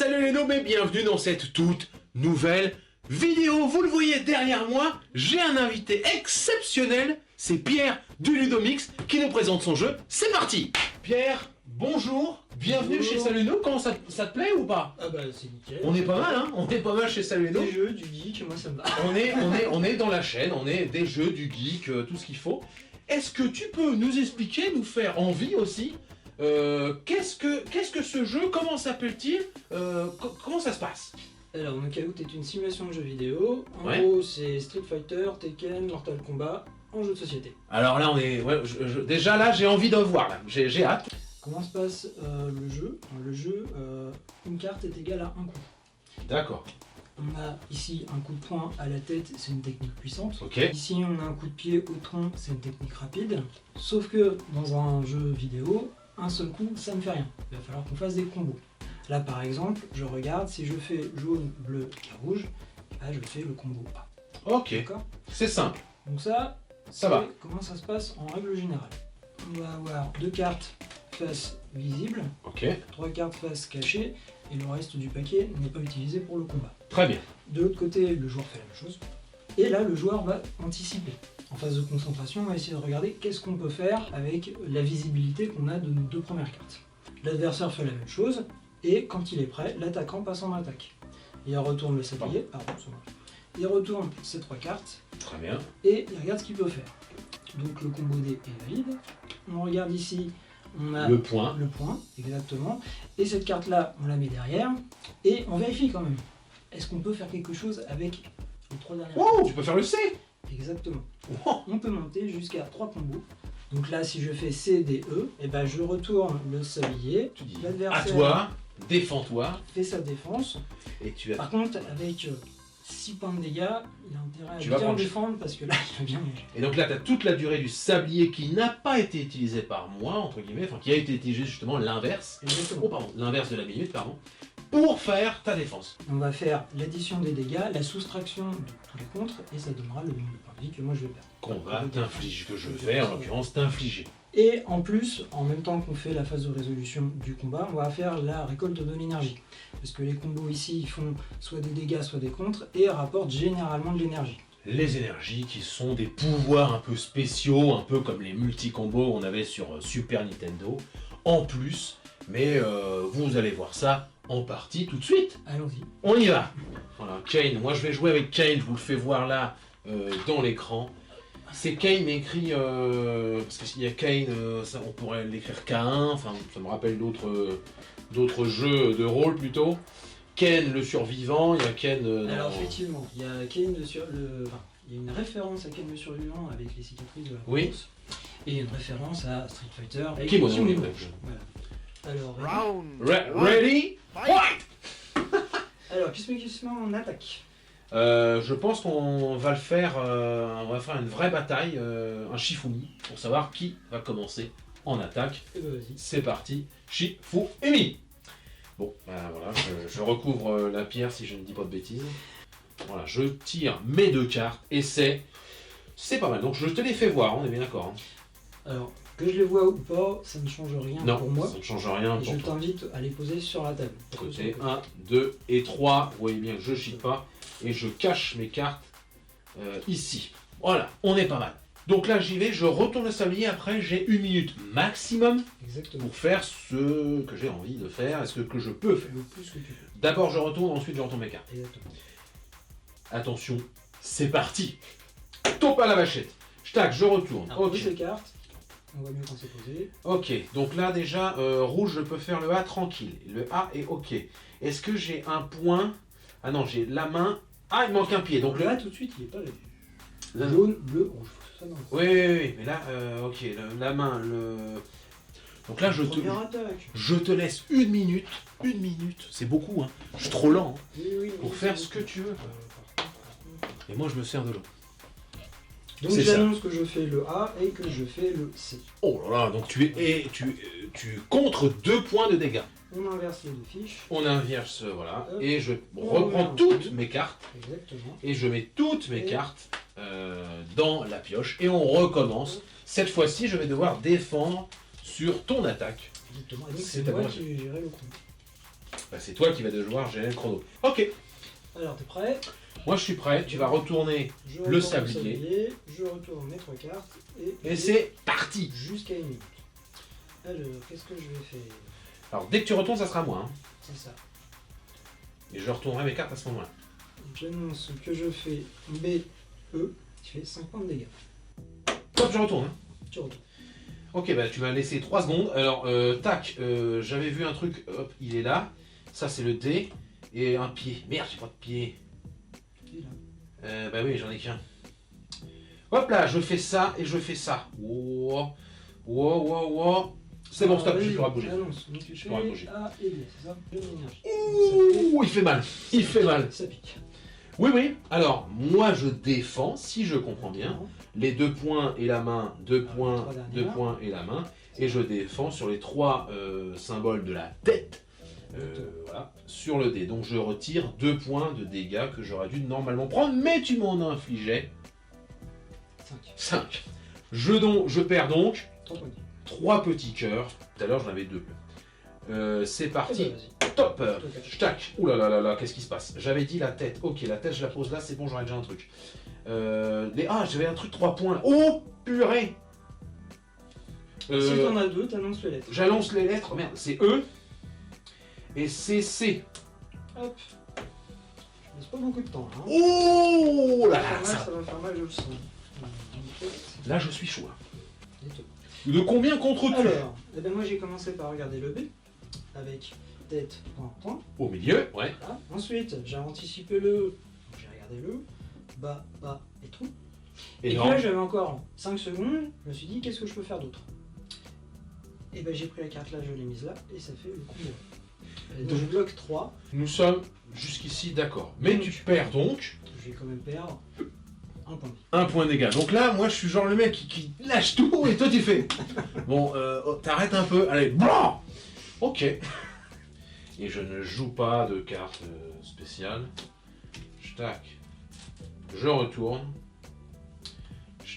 Salut les noms et bienvenue dans cette toute nouvelle vidéo. Vous le voyez derrière moi, j'ai un invité exceptionnel, c'est Pierre du Ludomix qui nous présente son jeu. C'est parti. Pierre, bonjour, bienvenue Bonjour. chez Salut les noms. Comment ça te plaît ou pas? Ah bah c'est nickel. On est pas mal, hein? On est pas mal chez Salut les noms. Des jeux, du geek, moi ça me va. On est dans la chaîne, on est des jeux, du geek, tout ce qu'il faut. Est-ce que tu peux nous expliquer, nous faire envie aussi, qu'est-ce que ce jeu, comment s'appelle-t-il, comment ça se passe? Alors Knockout est une simulation de jeux vidéo. En Ouais. gros c'est Street Fighter, Tekken, Mortal Kombat en jeu de société. Alors là, on est, ouais, déjà là, j'ai envie de voir, là, j'ai hâte. Comment se passe le jeu? Le jeu, une carte est égale à un coup. D'accord, On a ici un coup de poing à la tête, c'est une technique puissante. ok. Ici on a un coup de pied au tronc, c'est une technique rapide. Sauf que dans un jeu vidéo, un seul coup ça ne fait rien. Il va falloir qu'on fasse des combos. Là par exemple, je regarde, si je fais jaune, bleu et rouge, là je fais le combo A. Ok, D'accord? c'est simple, Donc ça ça va. c'est comment ça se passe en règle générale. On va avoir deux cartes face visible, Ok, trois cartes face cachée, et le reste du paquet n'est pas utilisé pour le combat. très bien. De l'autre côté, le joueur fait la même chose. Et là, le joueur va anticiper. En phase de concentration, on va essayer de regarder qu'est-ce qu'on peut faire avec la visibilité qu'on a de nos deux premières cartes. L'adversaire fait la même chose, et quand il est prêt, l'attaquant passe en attaque. Il retourne le sablier, il retourne ses trois cartes, Très bien. et il regarde ce qu'il peut faire. Donc le combo D est valide. On regarde ici, on a Le point. le point, exactement. Et cette carte-là, on la met derrière, et on vérifie quand même. Est-ce qu'on peut faire quelque chose avec les trois dernières Oh, cartes? tu peux faire le C. Exactement. Oh, On peut monter jusqu'à 3 combos. Donc là, si je fais C, D, E, et ben je retourne le sablier. tu dis, à L'adversaire toi, défends-toi, fait sa défense. et tu as... Par contre, avec 6 points de dégâts, il a intérêt à Tu vas bien prendre- défendre parce que là, il va bien manger. Et donc là, tu as toute la durée du sablier qui n'a pas été utilisée par moi, entre guillemets, enfin qui a été utilisé justement l'inverse. Exactement. Oh pardon, l'inverse de la minute, pardon. Pour faire ta défense. On va faire l'addition des dégâts, la soustraction de tous les contres, et ça donnera le nombre de points de vie que moi je vais perdre. Qu'on va t'infliger, que je vais en l'occurrence t'infliger. Et en plus, en même temps qu'on fait la phase de résolution du combat, on va faire la récolte de l'énergie. Parce que les combos ici, ils font soit des dégâts, soit des contres, et rapportent généralement de l'énergie. Les énergies qui sont des pouvoirs un peu spéciaux, un peu comme les multi-combos qu'on avait sur Super Nintendo, en plus, mais vous allez voir ça en partie tout de suite. Allons-y. On y va. Voilà, Kane, moi je vais jouer avec Kane, je vous le fais voir là, dans l'écran. C'est Kane mais écrit, parce que s'il y a Kane, ça, on pourrait l'écrire K1, enfin ça me rappelle d'autres jeux de rôle plutôt. Ken le survivant, il y a Ken Alors effectivement, il y a Kane il y a une référence à Kane le survivant avec les cicatrices de la Oui. course, et une référence à Street Fighter avec Kimono, Kimono. oui, Voilà. Alors, Ready? Fight! alors qu'est-ce qu'on attaque? Je pense qu'on va le faire, on va faire une vraie bataille, un Shifumi, pour savoir qui va commencer en attaque. Eh ben, vas-y. C'est parti, Shifumi. Bon, voilà, je recouvre la pierre si je ne dis pas de bêtises. Voilà, je tire mes deux cartes et c'est pas mal. Donc je te les fais voir, on est bien d'accord. Hein. Alors, que je les vois ou pas, ça ne change rien Non, pour moi. ça ne change rien Et pour je toi. t'invite à les poser sur la table. Côté 1, 2 et 3, vous voyez bien que je chie pas et je cache mes cartes ici. Voilà, on est pas mal. Donc là j'y vais, je retourne le sablier, après j'ai 1 minute maximum Exactement. pour faire ce que j'ai envie de faire et ce que je peux faire. Le plus que tu peux. D'abord je retourne, ensuite je retourne mes cartes. Exactement. Attention, c'est parti. Taupe à la vachette. Tac, je retourne. Alors, Ok. pose les cartes. On voit mieux quand c'est posé. Ok, donc là déjà, rouge, je peux faire le A tranquille. Le A est ok. Est-ce que j'ai un point? Ah non, j'ai la main. Ah, il manque un pied. Donc Donc le là, tout de suite, il est pas réglé. Là, Jaune, bleu, rouge. Ça, non. oui, mais là, ok, la main, donc là, Première attaque. je te laisse 1 minute. 1 minute, c'est beaucoup, hein. Je suis trop lent, hein, Oui, pour faire ce que tu veux. Et moi, je me sers de l'eau. Donc C'est j'annonce que je fais le A et que je fais le C. Oh là là, donc tu contres 2 points de dégâts. On inverse les deux fiches. On inverse, voilà, Hop. et je On reprends remet toutes ensemble. mes cartes, Exactement. et je mets toutes mes Et- cartes dans la pioche, et on recommence. Cette fois-ci, je vais devoir défendre sur ton attaque. Exactement. Et donc C'est c'est ta moi bonne. qui vais gérer le coup. Bah, c'est toi qui vas devoir gérer le chrono. Ok. Alors, t'es prêt? Moi, je suis prêt. Tu vas retourner Je le retourne sablier. je retourne mes 3 cartes Et c'est parti. jusqu'à une minute. Alors, qu'est-ce que je vais faire? Alors, dès que tu retournes, ça sera moi. Hein. C'est ça. Et je retournerai mes cartes à ce moment-là. J'annonce que je fais B, E, tu fais 5 points de dégâts. Hop, je retourne. Hein. Tu retournes. Ok, bah tu m'as laissé 3 secondes. Alors, tac, j'avais vu un truc. Hop, il est là. Ça, c'est le dé. Et un pied. Merde, j'ai pas de pied. Il est là. Bah oui, j'en ai qu'un. Hop là, je fais ça et je fais ça. Wow. Wow, wow, wow. C'est bon, stop, je pourrai bouger. Annonce, donc tu fais pourras bouger. A et B, c'est ça? De l'énergie. Ouh, il fait mal. Il fait mal. Ça pique. Oui, oui. Alors, moi, je défends, si je comprends bien. Les 2 points et la main, 2 points, 2 points et la main. Et je défends sur les 3 symboles de la tête. Voilà, sur le dé. Donc je retire 2 points de dégâts que j'aurais dû normalement prendre, mais tu m'en infligeais 5. 5. Je perds donc 3 points. 3 petits cœurs. Tout à l'heure j'en avais 2. C'est parti. Eh ben, vas-y. Top. Tac. Ouh là là là là, qu'est-ce qui se passe? J'avais dit la tête. Ok, la tête je la pose là, c'est bon, j'aurais déjà un truc. Ah, j'avais un truc 3 points. Oh purée. Si t'en as 2, t'annonces les lettres. J'annonce les lettres. Merde, c'est E. Et c'est C. Hop. Je laisse pas beaucoup de temps. Hein. Oh là là, Ça va faire mal, je le sens. Là, je suis chaud. Et tout. De combien contre-tu? Alors, eh ben moi j'ai commencé par regarder le B, avec tête, point, point. Au milieu, ouais. Voilà. Ensuite, j'ai anticipé le E, donc j'ai regardé le bas, bas et trou. Et puis Énorme. là, j'avais encore 5 secondes, je me suis dit, qu'est-ce que je peux faire d'autre? Et ben j'ai pris la carte là, je l'ai mise là, et ça fait le combo. Donc je bloque 3, Nous sommes jusqu'ici d'accord. Mais tu perds donc je vais quand même perdre 1 point de vie. 1 point de dégâts. Donc là, moi, je suis genre le mec qui lâche tout et toi, tu fais. Bon, t'arrêtes un peu. Allez, blanc. Ok. Et je ne joue pas de carte spéciale. Tac. Je retourne.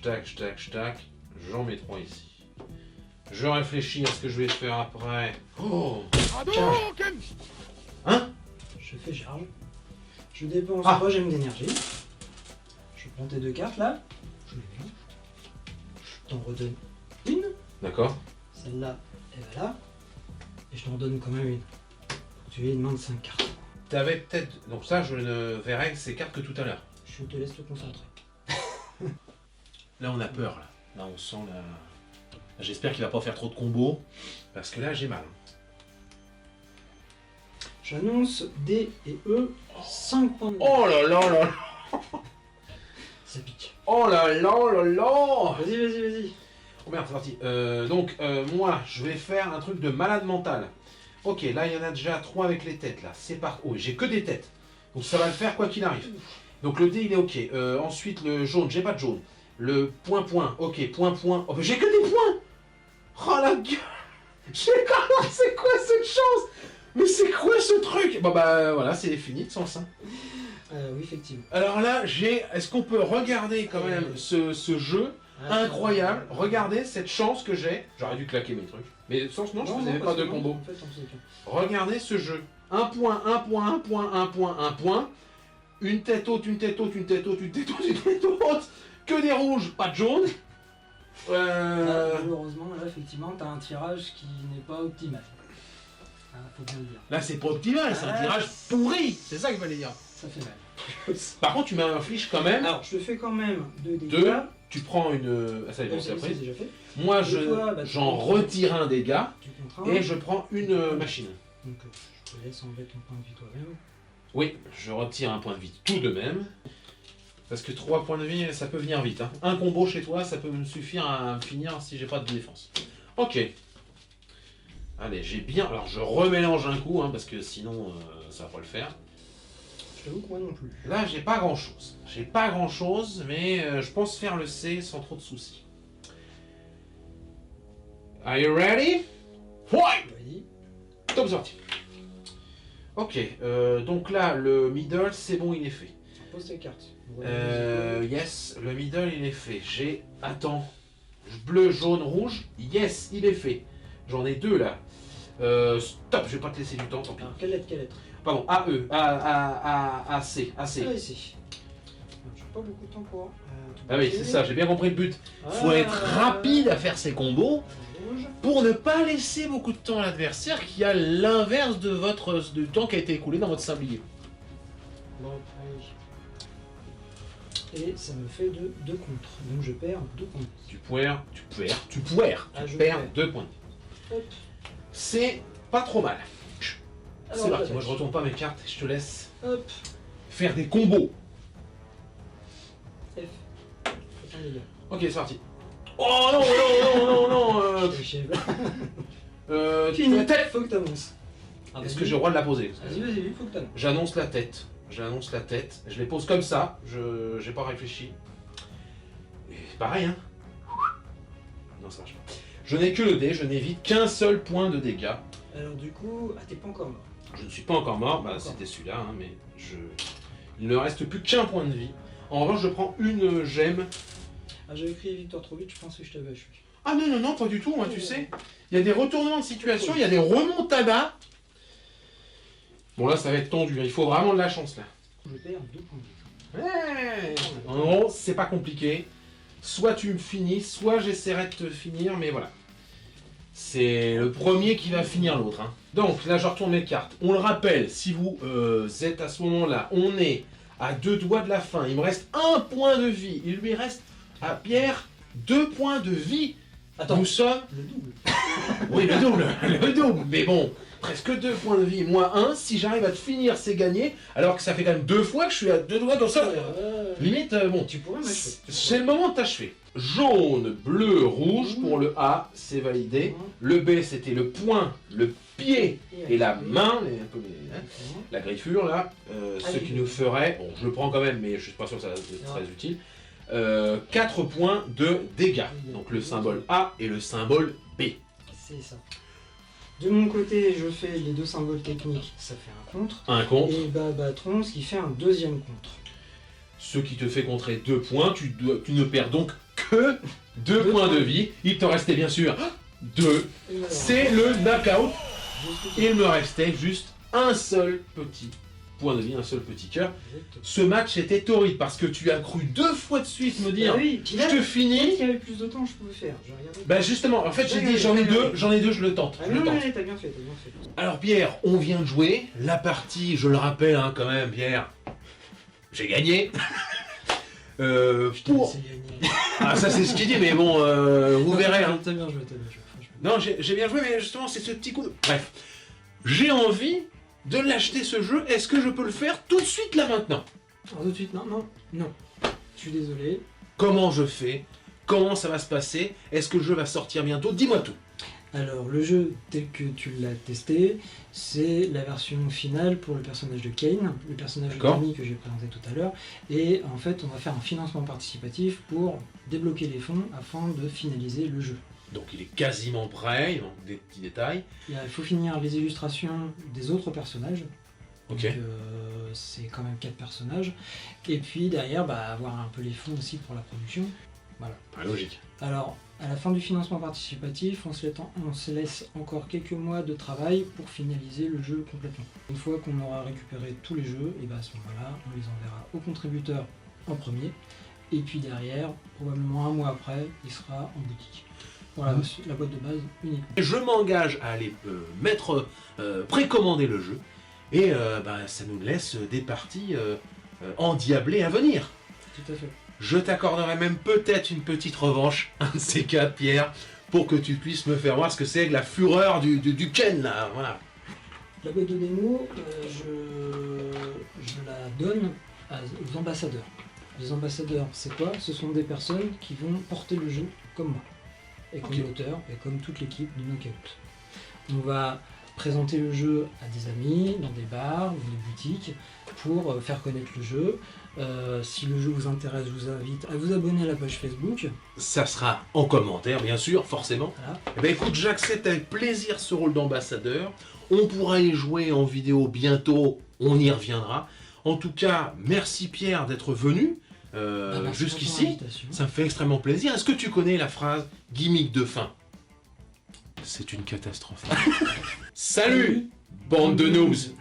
Tac, tac, tac. J'en mets 3 ici. Je réfléchis à ce que je vais faire après. Oh! Charge. Hein? Je fais charge. Je dépense Ah. 3 gemmes d'énergie. Je prends tes 2 cartes là. Je les mélange. Je t'en redonne une. D'accord. Celle-là, elle va là. Et je t'en redonne quand même une. Tu as une main de 5 cartes. T'avais peut-être. Donc, ça, je ne verrai ces cartes que tout à l'heure. Je te laisse te concentrer. Là, on a peur. Là, on sent la. J'espère qu'il va pas faire trop de combos. Parce que là, j'ai mal. J'annonce D et E 5 points de vie. Oh là là là là. Ça pique. Oh là là là là. Vas-y, vas-y, vas-y. Oh merde, c'est parti. Donc, moi, je vais faire un truc de malade mental. Ok, là, il y en a déjà 3 avec les têtes, là. C'est parti. Oh, j'ai que des têtes. Donc, ça va le faire quoi qu'il arrive. Donc, le dé, il est ok. Ensuite, le jaune, j'ai pas de jaune. Le point, point. Ok, point, point. Oh, mais j'ai que des points. Oh la gueule. C'est quoi cette chance? Mais c'est quoi ce truc? Bon, bah, voilà, c'est fini de sens. Hein. Oui, effectivement. Alors là, est-ce qu'on peut regarder quand même ce jeu incroyable? Regardez cette chance que j'ai. J'aurais dû claquer mes trucs. Mais sens non, je faisais pas de combo. En fait, on faisait qu'un. Regardez ce jeu. Un point, un point, un point, un point, un point. Une tête haute, une tête haute, une tête haute, une tête haute, une tête haute. Que des rouges, pas de jaune. Malheureusement, là, effectivement, t'as un tirage qui n'est pas optimal. Faut bien le dire. Là, c'est pas optimal, c'est un tirage pourri. C'est ça qu'il fallait dire. Ça fait mal. Par contre, tu m'infliges quand même. Alors, je te fais quand même 2 dégâts. 2. Tu prends une. Ah, ça y est, bon, c'est C'est après. déjà fait. Moi, Et toi, bah, j'en tu- retire un dégât Tu contrains. et je prends une machine. Donc, je te laisse enlever ton point de vie toi-même. Oui, je retire un point de vie tout de même. Parce que 3 points de vie, ça peut venir vite. Hein. Un combo chez toi, ça peut me suffire à me finir si j'ai pas de défense. Ok. Allez, j'ai bien. Alors, je remélange un coup, hein, parce que sinon, ça va pas le faire. Je t'avoue que moi non plus. Là, j'ai pas grand chose. J'ai pas grand chose, mais je pense faire le C sans trop de soucis. Are you ready? Ouais! Vas-y. Top sorti. Ok, donc là, le middle, c'est bon, il est fait. Pose tes cartes. Yes, le middle, il est fait. J'ai... Attends. Bleu, jaune, rouge. Yes, il est fait. J'en ai 2 là. Stop, je vais pas te laisser du temps, tant pis. Alors, quelle lettre? Pardon, AE, AC. Ah, ici. J'ai pas beaucoup de temps pour. Ah oui, c'est ça, j'ai bien compris le but. Faut être rapide à faire ses combos Rouge. pour ne pas laisser beaucoup de temps à l'adversaire qui a l'inverse de du temps qui a été écoulé dans votre sablier. Bon, allez. Et ça me fait 2 contre. Donc je perds 2 points. Tu perds 2 points. Hop. C'est pas trop mal. Alors, C'est parti, j'attaque. moi je retourne pas mes cartes, je te laisse Hop. faire des combos. F. Aucun dégât. Ok, c'est parti. Oh non, non, Fini. la tête. Faut que t'annonces. Est-ce que j'ai le droit de la poser? Vas-y, faut que t'annonces. J'annonce la tête. Je les pose comme ça. J'ai pas réfléchi. Et pareil, hein. Non, ça marche pas. Je n'ai que le dé, je n'évite qu'un seul point de dégâts. Alors du coup, t'es pas encore mort. Je ne suis pas encore mort, bah c'était celui-là, hein, mais il ne reste plus qu'un point de vie. En revanche, je prends une gemme. Ah, j'avais écrit victoire trop vite, je pensais que je t'avais achevé. Ah non, pas du tout, hein, tu sais. Il y a des retournements de situation, il y a des remontadas. Bon là, ça va être tendu, hein. Il faut vraiment de la chance là. Je perds 2 points de vie. Ouais. En gros, c'est pas compliqué. Soit tu me finis, soit j'essaierai de te finir, mais voilà. C'est le premier qui va finir l'autre. Hein. Donc là, je retourne mes cartes. On le rappelle, si vous êtes à ce moment-là, on est à 2 doigts de la fin. Il me reste 1 point de vie. Il lui reste à Pierre 2 points de vie. Attends, Nous sommes... le double. Oui, le double. Mais bon, presque 2 points de vie, moins 1. Si j'arrive à te finir, c'est gagné. Alors que ça fait quand même 2 fois que je suis à 2 doigts dans ça. Limite, bon, Tu pourrais m'achever. c'est le moment de t'achever. Jaune, bleu, rouge pour le A, c'est validé. Le B, c'était le poing, le pied et la main, la griffure là. Ce qui nous ferait, bon, je le prends quand même, mais je suis pas sûr que ça va être très utile. 4 points de dégâts. Donc le symbole A et le symbole B. C'est ça. De mon côté, je fais les 2 symboles techniques, ça fait un contre. Un contre. Et Babatron, ce qui fait un 2e contre. Ce qui te fait contrer 2 points. Tu ne perds donc que 2 points de vie. Il te restait bien sûr 2. C'est le knockout. Il me restait juste un seul petit point de vie, un seul petit cœur. Ce match était horrible parce que tu as cru 2 fois de suite me dire oui, je te finis. Il y avait plus de temps, je pouvais faire. J'ai regardé. Bah justement, en fait j'ai dit j'en ai deux, je le tente. Ah je le non, tente. mais t'as bien fait. Alors Pierre, on vient de jouer. La partie, je le rappelle hein, quand même, Pierre, j'ai gagné. Je t'ai Pour... laissé gagner. Ah ça c'est ce qu'il dit, mais bon, vous verrez. Hein. T'as bien joué, franchement. Non, j'ai bien joué, mais justement c'est ce petit coup de... Bref, j'ai envie de l'acheter ce jeu. Est-ce que je peux le faire tout de suite là maintenant? Alors tout de suite, non. Je suis désolé. Comment je fais? Comment ça va se passer? Est-ce que le jeu va sortir bientôt? Dis-moi tout. Alors, le jeu, tel que tu l'as testé, c'est la version finale pour le personnage de Kane, le personnage de D'accord. Danny que j'ai présenté tout à l'heure. Et en fait, on va faire un financement participatif pour débloquer les fonds afin de finaliser le jeu. Donc il est quasiment prêt, il manque des petits détails. Il faut finir les illustrations des autres personnages. Ok. Donc, c'est quand même 4 personnages. Et puis derrière, avoir un peu les fonds aussi pour la production. Voilà. Ah, logique. Alors, à la fin du financement participatif, on se laisse encore quelques mois de travail pour finaliser le jeu complètement. Une fois qu'on aura récupéré tous les jeux, et à ce moment-là, on les enverra aux contributeurs en premier. Et puis derrière, probablement un mois après, il sera en boutique. Voilà, la boîte de base unique. Je m'engage à aller précommander le jeu. Et ça nous laisse des parties endiablées à venir. Tout à fait. Je t'accorderai même peut-être une petite revanche, un de ces 4, Pierre, pour que tu puisses me faire voir ce que c'est que la fureur du Ken, là, voilà. La boîte de démo, je la donne aux ambassadeurs. Les ambassadeurs, c'est quoi? Ce sont des personnes qui vont porter le jeu comme moi, et comme l'auteur, et comme toute l'équipe du Knockout. On va présenter le jeu à des amis, dans des bars, dans des boutiques, pour faire connaître le jeu. Si le jeu vous intéresse, je vous invite à vous abonner à la page Facebook. Ça sera en commentaire, bien sûr, forcément. Voilà. Eh ben, écoute, j'accepte avec plaisir ce rôle d'ambassadeur. On pourra y jouer en vidéo bientôt, on y reviendra. En tout cas, merci Pierre d'être venu Merci jusqu'ici. pour ton invitation. Ça me fait extrêmement plaisir. Est-ce que tu connais la phrase gimmick de fin? C'est une catastrophe. Salut, bande de noobs.